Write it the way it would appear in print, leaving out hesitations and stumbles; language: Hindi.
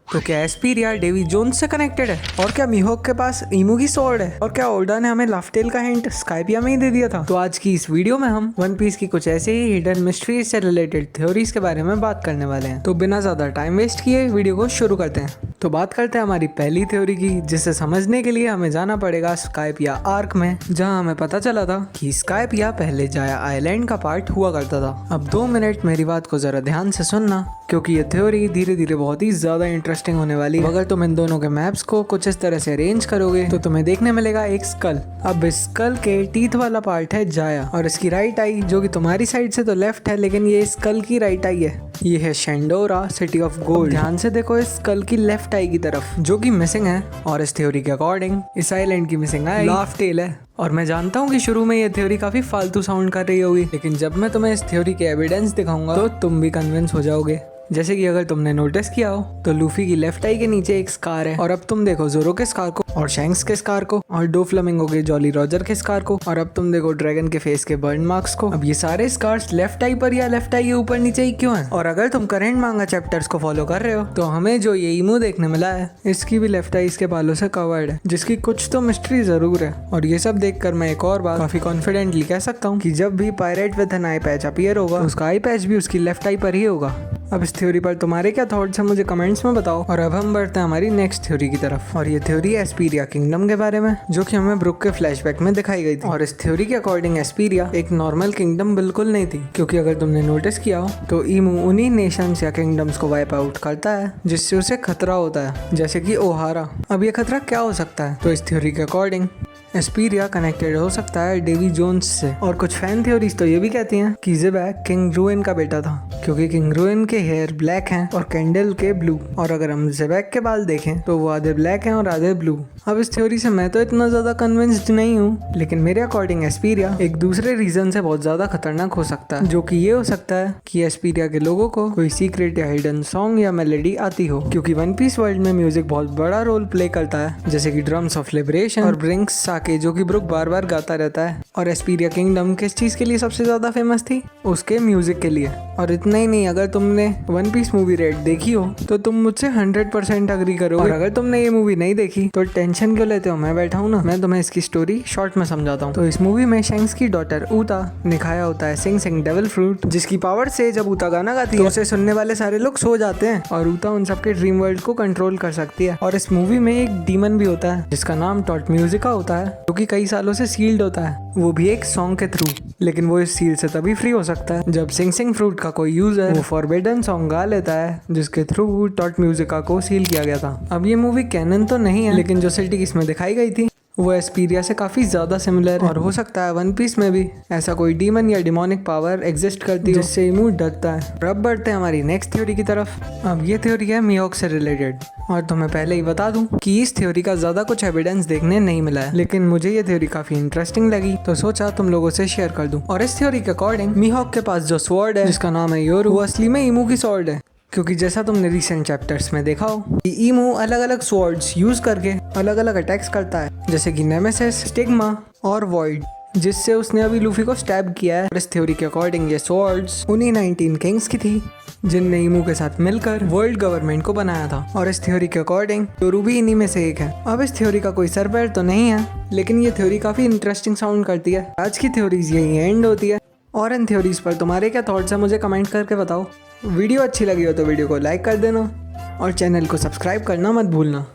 तो क्या एस्पीरिया डेवी जोन्स से कनेक्टेड है? और क्या मीहॉक के पास ईमू की स्वॉर्ड है? और क्या ओल्डा ने हमें लाफ्टेल का हिंट स्काइपिया में ही दे दिया था? तो आज की इस वीडियो में हम वन पीस की कुछ ऐसे ही हिडन मिस्ट्रीज से रिलेटेड थ्योरीज के बारे में बात करने वाले हैं। तो बिना ज्यादा टाइम वेस्ट किए वीडियो को शुरू करते हैं। तो बात करते हैं हमारी पहली थ्योरी की, जिसे समझने के लिए हमें जाना पड़ेगा स्काइपिया आर्क में, जहां हमें पता चला था कि स्काइपिया पहले जाया आइलैंड का पार्ट हुआ करता था। अब 2 मिनट मेरी बात को जरा ध्यान से सुनना, क्योंकि ये थ्योरी धीरे धीरे बहुत ही ज्यादा इंटरेस्टिंग होने वाली है। अगर तुम इन दोनों के मैप्स को कुछ इस तरह से अरेंज करोगे तो तुम्हें देखने मिलेगा एक स्कल। अब इस स्कल के टीथ वाला पार्ट है जाया, और इसकी राइट आई जो कि तुम्हारी साइड से तो लेफ्ट है, लेकिन ये स्कल की राइट आई है। ये है शेंडोरा सिटी ऑफ गोल्ड। ध्यान से देखो इस स्कल की लेफ्ट आई की तरफ, जो कि मिसिंग है। और इस थ्योरी के अकॉर्डिंग इस आइलैंड की मिसिंग आई लाफ्टेल है। और मैं जानता हूँ कि शुरू में ये थ्योरी काफी फालतू साउंड कर रही होगी, लेकिन जब मैं तुम्हें इस थ्योरी के एविडेंस दिखाऊंगा तो तुम भी कन्विंस हो जाओगे। जैसे कि अगर तुमने नोटिस किया हो तो लूफी की लेफ्ट आई के नीचे एक स्कार है, और अब तुम देखो जोरो के स्कार को, और शैंक्स के स्कार को, और डो फ्लेमिंगो के जॉली रॉजर के स्कार को, और अब तुम देखो ड्रैगन के फेस के बर्न मार्क्स को। अब ये सारे स्कार्स लेफ्ट आई पर या लेफ्ट आई के ऊपर नीचे ही क्यों हैं? और अगर तुम करेंट मांगा चैप्टर्स को फॉलो कर रहे हो तो हमें जो ये ईमू देखने मिला है, इसकी भी लेफ्ट आई इसके बालों से कवर्ड है, जिसकी कुछ तो मिस्ट्री जरूर है। और ये सब देखकर मैं एक और बात काफी कॉन्फिडेंटली कह सकता हूँ कि जब भी pirate with an eye patch appear होगा, उसका आई पैच भी उसकी लेफ्ट आई पर ही होगा। अब इस थ्योरी पर तुम्हारे क्या थॉट्स हैं मुझे कमेंट्स में बताओ। और अब हम बढ़ते हैं हमारी नेक्स्ट थ्योरी की तरफ, और ये थ्योरी है एस्पीरिया किंगडम के बारे में, जो कि हमें ब्रुक के फ्लैशबैक में दिखाई गई थी। और इस थ्योरी के अकॉर्डिंग एस्पीरिया एक नॉर्मल किंगडम बिल्कुल नहीं थी, क्योंकि अगर तुमने नोटिस किया हो तो ईमू उन्हीं नेशंस या किंगडम्स को वाइप आउट करता है जिससे उसे खतरा होता है, जैसे कि ओहारा। अब ये खतरा क्या हो सकता है? तो इस थ्योरी के अकॉर्डिंग एस्पीरिया कनेक्टेड हो सकता है डेवी जोन्स से। और कुछ फैन थ्योरीज तो ये भी कहती हैं कि ज़ेबैक किंग रूइन का बेटा था, क्योंकि किंग रूइन के हेयर ब्लैक हैं और कैंडल के ब्लू। और अगर हम ज़ेबैक के बाल देखें तो वो आधे ब्लैक हैं और आधे ब्लू। अब इस थ्योरी से मैं तो इतना ज्यादा कन्विंस्ड नहीं हूँ, लेकिन मेरे अकॉर्डिंग एस्पीरिया एक दूसरे रीजन से बहुत ज्यादा खतरनाक हो सकता है, जो कि ये हो सकता है कि एस्पीरिया के लोगों को कोई सीक्रेट या हिडन सॉन्ग या मेलोडी आती हो, क्योंकि वन पीस वर्ल्ड में म्यूजिक बहुत बड़ा रोल प्ले करता है, जैसे कि ड्रम्स ऑफ लिबरेशन और ब्रिंक्स साके, जो कि ब्रुक बार बार गाता रहता है। और एस्पीरिया किंगडम किस चीज के लिए सबसे ज्यादा फेमस थी? उसके म्यूजिक के लिए। और इतना ही नहीं, अगर तुमने वन पीस मूवी रेड देखी हो तो तुम मुझसे 100% अग्री करोगे। और अगर तुमने ये मूवी नहीं देखी तो टेंशन क्यों लेते हो, मैं बैठा हूँ ना, मैं तुम्हें इसकी स्टोरी शॉर्ट में समझाता हूँ। तो इस मूवी में शैंक्स की डॉटर ऊता ने खाया होता है सिंग सिंग डेविल फ्रूट, जिसकी पावर से जब ऊता गाना गाती है तो उसे सुनने वाले सारे लोग सो जाते हैं, और ऊता उन सबके ड्रीम वर्ल्ड को कंट्रोल कर सकती है। और इस मूवी में एक डीमन भी होता है जिसका नाम टॉट म्यूजिका होता है, जो कि कई सालों से सील्ड होता है, वो भी एक सॉन्ग के थ्रू। लेकिन वो इस सील से तभी फ्री हो सकता है जब सिंग सिंग फ्रूट का कोई यूजर वो फॉरबिडन सॉन्ग गा लेता है, जिसके थ्रू टॉट म्यूजिका को सील किया गया था। अब ये मूवी कैनन तो नहीं है, लेकिन जो सिटी इसमें दिखाई गई थी वो एस्पीरिया से काफी ज्यादा सिमिलर है, और हो सकता है वन पीस में भी ऐसा कोई डीमन या डिमोनिक पावर एग्जिस्ट करती है जिससे ईमू डरता है। और अब बढ़ते हैं हमारी नेक्स्ट थ्योरी की तरफ। अब ये थ्योरी है मीहॉक से रिलेटेड, और तुम्हें पहले ही बता दूं कि इस थ्योरी का ज्यादा कुछ एविडेंस देखने नहीं मिला है, लेकिन मुझे ये थ्योरी काफी इंटरेस्टिंग लगी तो सोचा तुम लोगों से शेयर कर दूं। और इस थ्योरी के अकॉर्डिंग मीहॉक के पास जो स्वॉर्ड है जिसका नाम है योरू, वो असली में ईमू की स्वॉर्ड है, क्योंकि जैसा तुमने रिसेंट चैप्टर्स में देखा हो कि ईमू अलग अलग स्वॉर्ड्स यूज करके अलग अलग अटैक्स करता है, जैसे कि नेमेसिस, स्टिग्मा और वॉइड, जिससे उसने अभी लूफी को स्टैब किया है। और इस थ्योरी के अकॉर्डिंग ये स्वॉर्ड्स उन्हीं 19 किंग्स की थी जिनने ईमू के साथ मिलकर वर्ल्ड गवर्नमेंट को बनाया था। और इस थ्योरी के अकॉर्डिंग योरू भी इन्हीं में से एक है। अब इस थ्योरी का कोई सर पैर तो नहीं है, लेकिन ये थ्योरी काफी इंटरेस्टिंग साउंड करती है। आज की थ्योरीज यही एंड होती है, और इन थ्योरीज पर तुम्हारे क्या थॉट्स हैं मुझे कमेंट करके बताओ। वीडियो अच्छी लगी हो तो वीडियो को लाइक कर देना, और चैनल को सब्सक्राइब करना मत भूलना।